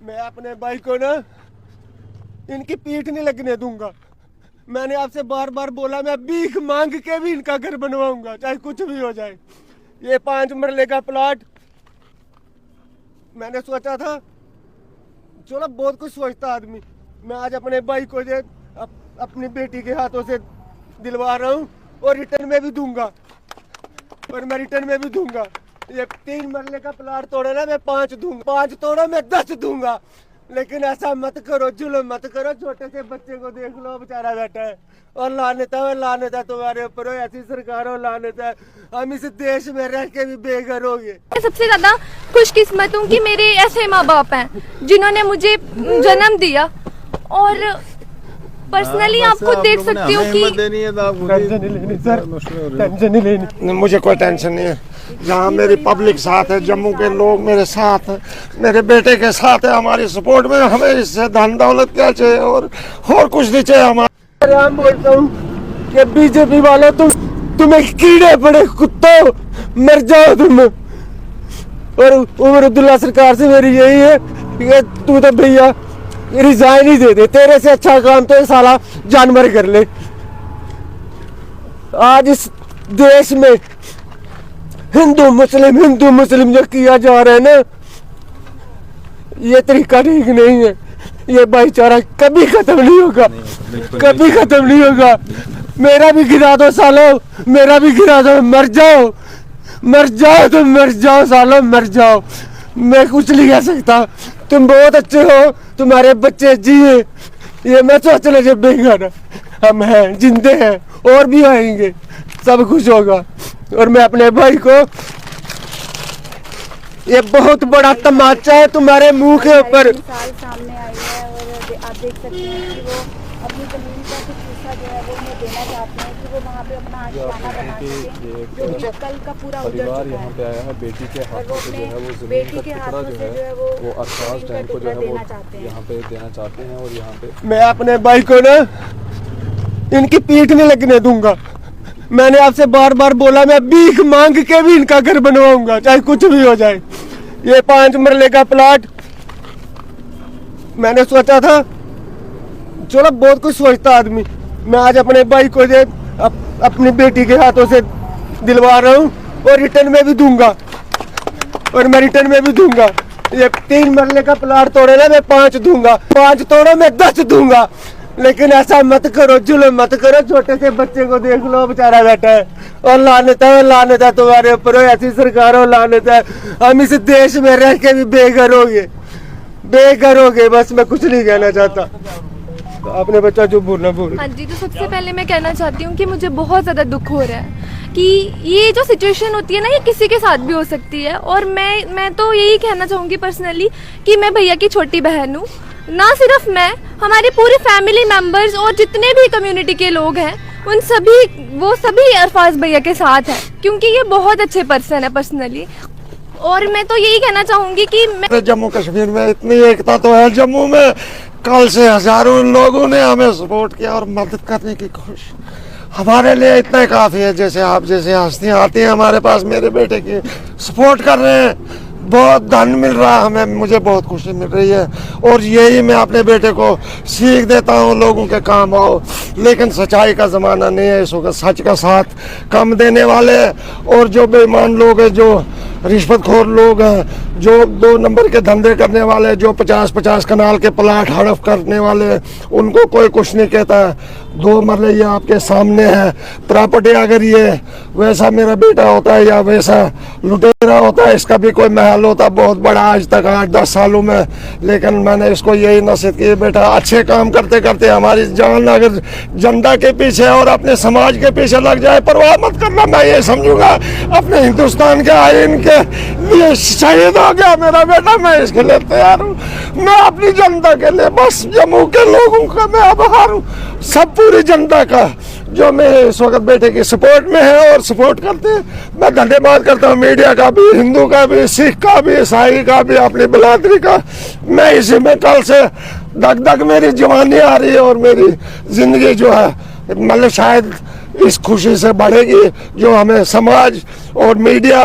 मैं अपने भाई को ना इनकी पीठ नहीं लगने दूंगा। मैंने आपसे बार बार बोला, मैं भीख मांग के भी इनका घर बनवाऊंगा, चाहे कुछ भी हो जाए। ये 5 मरले का प्लॉट मैंने सोचा था, चलो बहुत कुछ सोचता आदमी, मैं आज अपने भाई को अपनी बेटी के हाथों से दिलवा रहा हूँ और रिटर्न में भी दूंगा, और मैं रिटर्न में भी दूंगा। ये 3 मरले का प्लॉट तोड़ा ना, मैं 5 दूंगा, 5 तोड़ा मैं 10 दूंगा। लेकिन ऐसा मत करो, जुल्म मत करो। छोटे से बच्चे को देख लो, बेचारा बैठा है, और लानत है तुम्हारे ऊपर, ऐसी सरकार हो, लानत है। हम इस देश में रह के भी बेघर हो गए। मैं सबसे ज्यादा खुशकिस्मत हूँ कि मेरे ऐसे माँ बाप हैं जिन्होंने मुझे जन्म दिया। और पर्सनली आप खुद देख सकते हो कि टेंशन नहीं लेनी, मुझे कोई टेंशन नहीं है। जहाँ मेरी पब्लिक साथ है, जम्मू के लोग मेरे साथ हैं, मेरे बेटे के साथ है, हमारी सपोर्ट में। हमें इससे धन दौलत क्या चाहिए और कुछ नहीं चाहिए हमारे। हम बोलता हूँ कि बीजेपी वालों तुम्हें कीड़े पड़े कुत्तों, मर जाओ तुम। और उमर अब्दुल्ला सरकार से मेरी यही है कि तू तो भैया रिजाइन ही दे दे, तेरे से अच्छा काम तो ये साला जानवर कर ले। आज इस देश में हिंदू मुस्लिम जो किया जा रहा है ना, ये तरीका ठीक नहीं है। ये भाईचारा कभी खत्म नहीं होगा, कभी खत्म नहीं होगा। मेरा भी गिरा दो सालो, मेरा भी गिरा दो, मर जाओ, मर जाओ, तुम मर जाओ सालो, मर जाओ। मैं कुछ नहीं कह सकता, तुम बहुत अच्छे हो, तुम्हारे बच्चे जिए, ये मैं सोचना जब बेगाना। हम हैं, जिंदे हैं, और भी आएंगे, सब कुछ होगा। और मैं अपने भाई को, ये बहुत बड़ा तमाचा है तुम्हारे मुंह के ऊपर। सामने आई है और आप देख सकते हैं कि वो अपनी जमीन का कुछ हिस्सा जो है वो उन्हें देना चाहते हैं कि वो वहाँ पे अपना आशियाना बना सकें, जो कल का पूरा परिवार यहाँ पे आया है। बेटी के हाथों से जो है वो जमीन का टुकड़ा जो है वो अरसाज डैम को जो है वो यहाँ पे देना चाहते हैं। और यहाँ पे मैं अपने भाई को ना इनकी पीठ नहीं लगने दूंगा। मैंने आपसे बार बार बोला, मैं भीख मांग के भी इनका घर बनवाऊंगा, चाहे कुछ भी हो जाए। ये 5 मरले का प्लॉट मैंने सोचा था, चलो बहुत कुछ सोचता आदमी, मैं आज अपने भाई को अपनी बेटी के हाथों से दिलवा रहा हूँ और रिटर्न में भी दूंगा, और मैं रिटर्न में भी दूंगा। ये 3 मरले का प्लॉट तोड़े ना, मैं 5 दूंगा, 5 तोड़ा मैं 10 दूंगा। लेकिन ऐसा मत करो, जुल्म मत करो। छोटे से बच्चे को देख लो, बेचारा बैठा है, और लानत है तुम्हारे ऊपर, ऐसी सरकार हो, लानत है। हम इस देश में रह के भी बेघर हो गए। बस मैं कुछ नहीं कहना चाहता। तो अपने बच्चा जो बोलना बोल। हाँ जी, तो सबसे पहले मैं कहना चाहती हूँ कि मुझे बहुत ज़्यादा दुख हो रहा है कि ये जो सिचुएशन होती है ना, ये किसी के साथ भी हो सकती है। और मैं तो यही कहना चाहूँगी पर्सनली कि मैं भैया की छोटी बहन हूँ। ना सिर्फ मैं, हमारे पूरे फैमिली मेंबर्स और जितने भी कम्युनिटी के लोग हैं, उन सभी अरफाज भैया के साथ हैं, क्योंकि ये बहुत अच्छे पर्सन है पर्सनली। और मैं तो यही कहना चाहूँगी कि मैं जम्मू कश्मीर में इतनी एकता तो है। जम्मू में कल से हजारों लोगों ने हमें सपोर्ट किया और मदद करने की कोशिश। हमारे लिए इतना काफ़ी है, जैसे आप जैसे हस्तियाँ आती हैं हमारे पास, मेरे बेटे की सपोर्ट कर रहे हैं, बहुत धन मिल रहा है हमें, मुझे बहुत खुशी मिल रही है। और यही मैं अपने बेटे को सीख देता हूँ, लोगों के काम आओ। लेकिन सच्चाई का ज़माना नहीं है इस वक्त, सच का साथ कम देने वाले और जो बेईमान लोग हैं, जो रिश्वतखोर लोग हैं, जो 2 नंबर के धंधे करने वाले, जो 50-50 कनाल के प्लाट हड़प करने वाले, उनको कोई कुछ नहीं कहता। 2 मरले ये आपके सामने है प्रॉपर्टी। अगर ये वैसा मेरा बेटा होता है या वैसा लुटेरा होता है, इसका भी कोई महल होता बहुत बड़ा आज तक 8-10 सालों में। लेकिन मैंने इसको यही नसीहत की, बेटा अच्छे काम करते करते हमारी जान अगर जनता के पीछे और अपने समाज के पीछे लग जाए, परवाह मत करना। मैं ये समझूंगा अपने हिंदुस्तान के आईन के लिए शहीद हो गया मेरा बेटा, मैं इसके लिए तैयार हूँ। मैं अपनी जनता के लिए, बस जम्मू के लोगों का मैं आभार हूँ, सब पूरी जनता का, जो मेरे इस वक्त बेटे की सपोर्ट में है और सपोर्ट करते हैं। मैं धन्यवाद करता हूँ मीडिया का भी, हिंदू का भी, सिख का भी, ईसाई का भी, अपनी बिरादरी का। मैं इसी में कल से दग मेरी जवानी आ रही है और मेरी जिंदगी जो है मतलब शायद इस खुशी से बढ़ेगी जो हमें समाज और मीडिया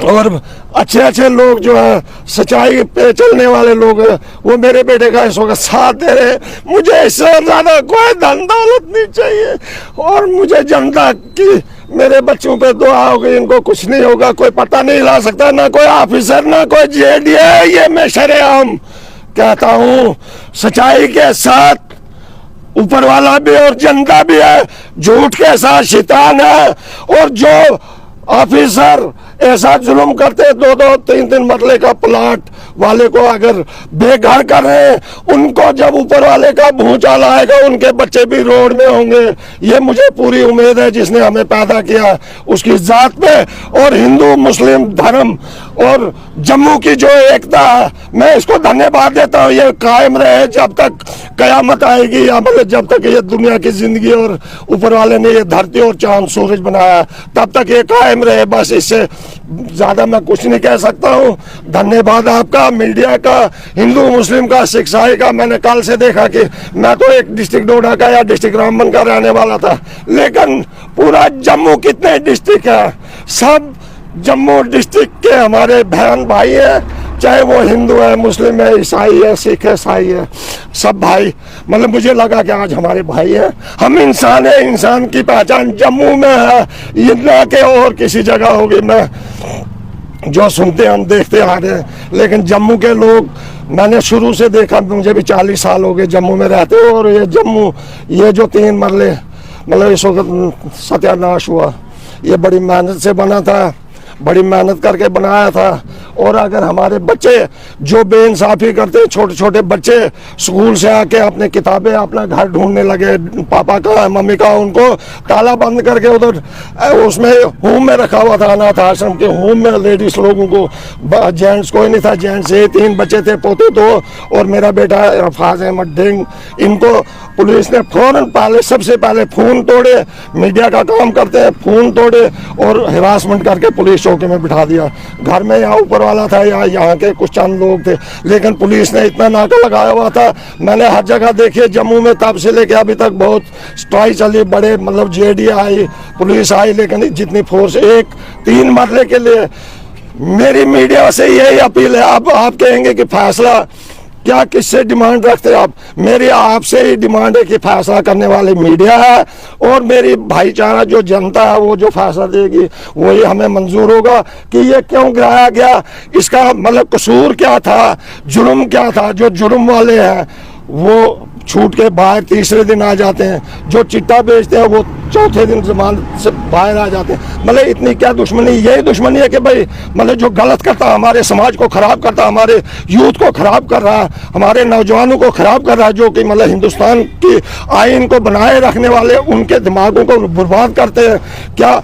और अच्छे अच्छे लोग जो है सच्चाई पे चलने वाले लोग हैं, वो मेरे बेटे का इस वक्त साथ दे रहे हैं। मुझे इससे ज्यादा कोई धन दौलत नहीं चाहिए, और मुझे जनता की मेरे बच्चों पे दुआ होगी, इनको कुछ नहीं होगा, कोई पता नहीं ला सकता, ना कोई ऑफिसर ना कोई जेडीए। ये मैं शरेआम कहता हूँ, सच्चाई के साथ ऊपर वाला भी और जनता भी है, झूठ के साथ शैतान है। और जो ऑफिसर ऐसा जुल्म करते, 2-2, 3-3 मरले का प्लाट वाले को अगर बेघर कर रहे हैं, उनको जब ऊपर वाले का भूचाल आएगा, उनके बच्चे भी रोड में होंगे। ये मुझे पूरी उम्मीद है, जिसने हमें पैदा किया उसकी जात पे, और हिंदू मुस्लिम धर्म और जम्मू की जो एकता है, मैं इसको धन्यवाद देता हूँ। ये कायम रहे जब तक कयामत आएगी, या मतलब जब तक ये दुनिया की जिंदगी और ऊपर वाले ने ये धरती और चांद सूरज बनाया, तब तक ये कायम रहे। बस इससे ज्यादा मैं कुछ नहीं कह सकता हूँ। धन्यवाद आपका, मीडिया का, हिंदू मुस्लिम का, सिख ईसाई का। मैंने कल से देखा कि मैं तो एक डिस्ट्रिक्ट डोडा का या डिस्ट्रिक्ट रामबन का रहने वाला था, लेकिन पूरा जम्मू कितने डिस्ट्रिक्ट है, सब जम्मू डिस्ट्रिक्ट के हमारे बहन भाई है, चाहे वो हिंदू है, मुस्लिम है, ईसाई है, सिख है, ईसाई है, सब भाई। मतलब मुझे लगा कि आज हमारे भाई हैं, हम इंसान है, इंसान की पहचान जम्मू में है, ये ना के और किसी जगह होगी। मैं जो सुनते हम देखते आ रहे हैं, लेकिन जम्मू के लोग मैंने शुरू से देखा, मुझे भी 40 साल हो गए जम्मू में रहते हो। और ये जम्मू, ये जो 3 मरले मतलब इस वक्त सत्यानाश हुआ, ये बड़ी मेहनत से बना था, बड़ी मेहनत करके बनाया था। और अगर हमारे बच्चे जो बेइंसाफी करते, छोटे छोटे बच्चे स्कूल से आके अपने किताबें, अपना घर ढूंढने लगे, पापा का मम्मी का, उनको ताला बंद करके उधर उसमें होम में रखा हुआ था, अनाथ आश्रम के होम में लेडीज लोगों को, जेंट्स कोई नहीं था। जेंट्स से 3 बच्चे थे, पोते 2 और मेरा बेटा अरफाज अहमद ढिंग। इनको पुलिस ने फौरन पहले, सबसे पहले फोन तोड़े, मीडिया का काम करते हैं, फोन तोड़े और हिरासमेंट करके पुलिस चौकी में बिठा दिया। घर में यहाँ ऊपर वाला था, यहाँ के कुछ चंद लोग थे, लेकिन पुलिस ने इतना नाका लगाया हुआ था। मैंने हर जगह देखी जम्मू में, तब से लेके अभी तक बहुत स्ट्राइक चली, बड़े मतलब जेडी आई, पुलिस आई, लेकिन जितनी फोर्स एक 3 मरले के लिए। मेरी मीडिया से यही अपील है, अब आप कहेंगे कि फैसला क्या, किससे डिमांड रखते हैं आप? मेरी आपसे ही डिमांड है कि फैसला करने वाली मीडिया है, और मेरी भाईचारा जो जनता है वो जो फैसला देगी वही हमें मंजूर होगा कि ये क्यों गिराया गया, इसका मतलब कसूर क्या था, जुर्म क्या था। जो जुर्म वाले हैं वो छूट के बाहर तीसरे दिन आ जाते हैं, जो चिट्टा बेचते हैं वो चौथे दिन जमानत से बाहर आ जाते हैं। मतलब इतनी क्या दुश्मनी? यही दुश्मनी है कि भाई मतलब जो गलत करता, हमारे समाज को खराब करता, हमारे यूथ को खराब कर रहा है, हमारे नौजवानों को खराब कर रहा है, जो कि मतलब हिंदुस्तान की आइन को बनाए रखने वाले, उनके दिमागों को बर्बाद करते हैं। क्या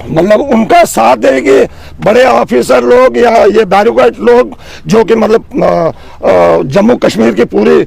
मतलब उनका साथ देगी बड़े ऑफिसर लोग या ये बैरोक्रेट लोग, जो कि मतलब जम्मू कश्मीर की पूरी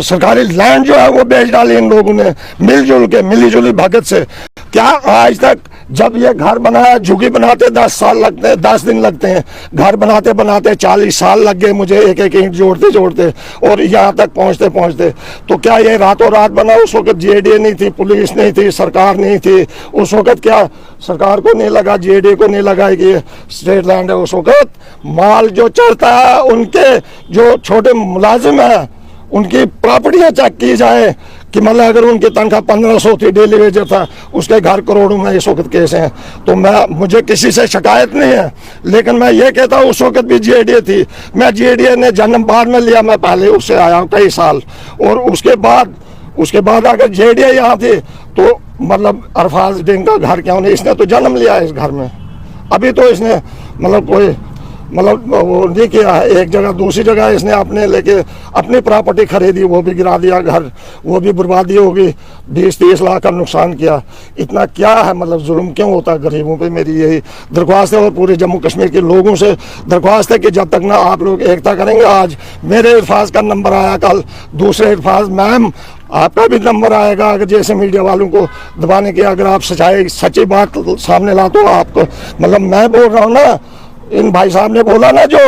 सरकारी लैंड जो है वो बेच डाली इन लोगों ने मिलजुल के, मिलीजुली भगत से। क्या आज तक जब ये घर बनाया, झुग्गी बनाते 10 साल लगते हैं, 10 दिन लगते हैं, घर बनाते बनाते 40 साल लग गए मुझे, एक एक ईंट जोड़ते जोड़ते और यहाँ तक पहुँचते पहुँचते। तो क्या ये रातों रात बना? उस वक्त जेडीए नहीं थी, पुलिस नहीं थी, सरकार नहीं थी। उस वक्त क्या सरकार को नहीं लगा, जेडीए को नहीं लगा कि स्टेट लैंड है? उस वक्त माल जो चढ़ता है, उनके जो छोटे मुलाजिम है उनकी प्रॉपर्टियां चेक की जाए कि मतलब अगर उनकी तनख्वाह 1500 थी, डेली वेजर था, उसके घर करोड़ों में इस वक्त केस हैं। तो मुझे किसी से शिकायत नहीं है, लेकिन मैं ये कहता हूँ उस वक्त भी जेडीए थी। मैं जेडीए ने जन्म बाद में लिया, मैं पहले उससे आया हूँ कई साल। और उसके बाद अगर जेडीए यहाँ थी तो मतलब अरफाज ढिंग का घर क्यों नहीं? इसने तो जन्म लिया है इस घर में। अभी तो इसने मतलब कोई मतलब वो नहीं किया है, एक जगह दूसरी जगह इसने अपने लेके अपनी प्रॉपर्टी खरीदी, वो भी गिरा दिया, घर वो भी बर्बादी होगी, 20-30 लाख का नुकसान किया। इतना क्या है मतलब जुल्म क्यों होता है गरीबों पे? मेरी यही दरख्वास्त है और पूरे जम्मू कश्मीर के लोगों से दरख्वास्त है कि जब तक ना आप लोग एकता करेंगे। आज मेरे इरफाज का नंबर आया, कल दूसरे इरफाज मैम आपका भी नंबर आएगा, अगर जैसे मीडिया वालों को दबाने की अगर आप सच्ची बात सामने ला तो आपको मतलब मैं बोल रहा हूँ ना, इन भाई साहब ने बोला ना जो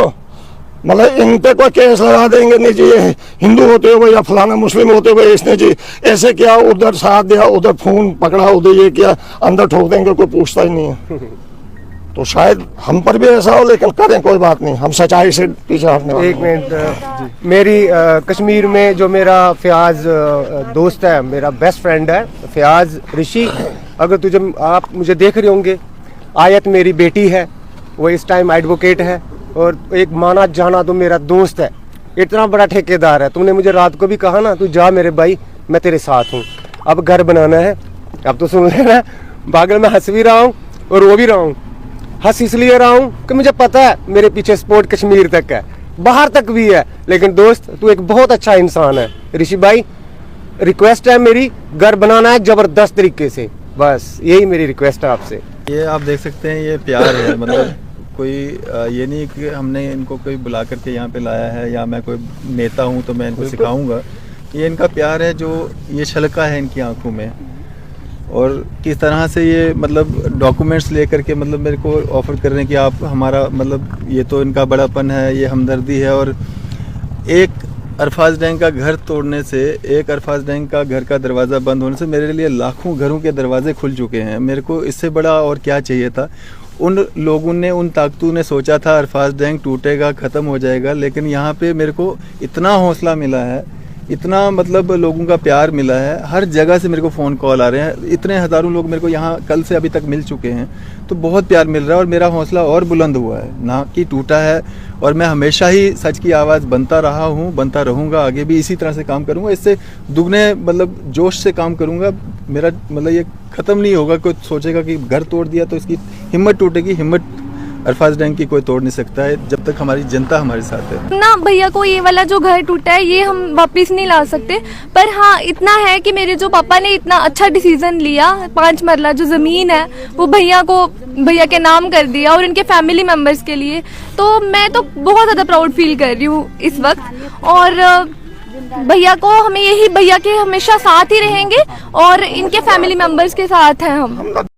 मतलब इन पे कोई केस लगा देंगे, नहीं जी हिंदू होते हुए या फलाना मुस्लिम होते हुए इसने जी ऐसे किया, उधर साथ दिया, उधर फोन पकड़ा, उधर ये किया, अंदर ठोक देंगे, कोई पूछता ही नहीं है। तो शायद हम पर भी ऐसा हो, लेकिन करें कोई बात नहीं, हम सच्चाई से पीछे हटने वाले एक नहीं। मिनट, मेरी कश्मीर में जो मेरा फयाज दोस्त है, मेरा बेस्ट फ्रेंड है फयाज ऋषि, अगर आप मुझे देख रहे होंगे, आयत मेरी बेटी है, वो इस टाइम एडवोकेट है और एक माना जाना तो मेरा दोस्त है, इतना बड़ा ठेकेदार है। तुमने मुझे रात को भी कहा ना, तू जा मेरे भाई, मैं तेरे साथ हूँ। अब घर बनाना है, अब तो सुन लेना, पागल मैं हंस भी रहा हूँ और रो भी रहा हूँ। हंस इसलिए रहा हूँ कि मुझे पता है मेरे पीछे स्पोर्ट कश्मीर तक है, बाहर तक भी है, लेकिन दोस्त तू एक बहुत अच्छा इंसान है। ऋषि भाई, रिक्वेस्ट है मेरी, घर बनाना है जबरदस्त तरीके से, बस यही मेरी रिक्वेस्ट है आपसे। ये आप देख सकते हैं, ये प्यार है, मतलब कोई ये नहीं कि हमने इनको कोई बुला करके यहाँ पे लाया है या मैं कोई नेता हूँ तो मैं इनको सिखाऊंगा। ये इनका प्यार है, जो ये छलका है इनकी आंखों में, और किस तरह से ये मतलब डॉक्यूमेंट्स लेकर के मतलब मेरे को ऑफर कर रहे हैं कि आप हमारा मतलब, ये तो इनका बड़ापन है, ये हमदर्दी है। और एक अरफाज डैंग का घर तोड़ने से, एक अरफाज डैंग का घर का दरवाज़ा बंद होने से मेरे लिए लाखों घरों के दरवाजे खुल चुके हैं। मेरे को इससे बड़ा और क्या चाहिए था। उन लोगों ने, उन ताकतों ने सोचा था अरफाज डैंग टूटेगा, ख़त्म हो जाएगा, लेकिन यहाँ पे मेरे को इतना हौसला मिला है, इतना मतलब लोगों का प्यार मिला है। हर जगह से मेरे को फ़ोन कॉल आ रहे हैं, इतने हज़ारों लोग मेरे को यहाँ कल से अभी तक मिल चुके हैं, तो बहुत प्यार मिल रहा है और मेरा हौसला और बुलंद हुआ है, ना कि टूटा है। और मैं हमेशा ही सच की आवाज़ बनता रहा हूँ, बनता रहूँगा, आगे भी इसी तरह से काम करूँगा, इससे दुगने मतलब जोश से काम करूँगा। मेरा मतलब ये ख़त्म नहीं होगा। कोई सोचेगा कि घर तोड़ दिया तो इसकी हिम्मत टूटेगी, हिम्मत अरफाज डैंग की कोई तोड़ नहीं सकता है जब तक हमारी जनता हमारे साथ है ना। भैया को ये वाला जो घर टूटा है ये हम वापस नहीं ला सकते, पर हाँ इतना है कि मेरे जो पापा ने इतना अच्छा डिसीजन लिया, 5 मरला जो ज़मीन है वो भैया के नाम कर दिया और उनके फैमिली मेम्बर्स के लिए, तो मैं तो बहुत ज़्यादा प्राउड फील कर रही हूँ इस वक्त। और भैया को हमें यही, भैया के हमेशा साथ ही रहेंगे और इनके फैमिली मेम्बर्स के साथ हैं हम।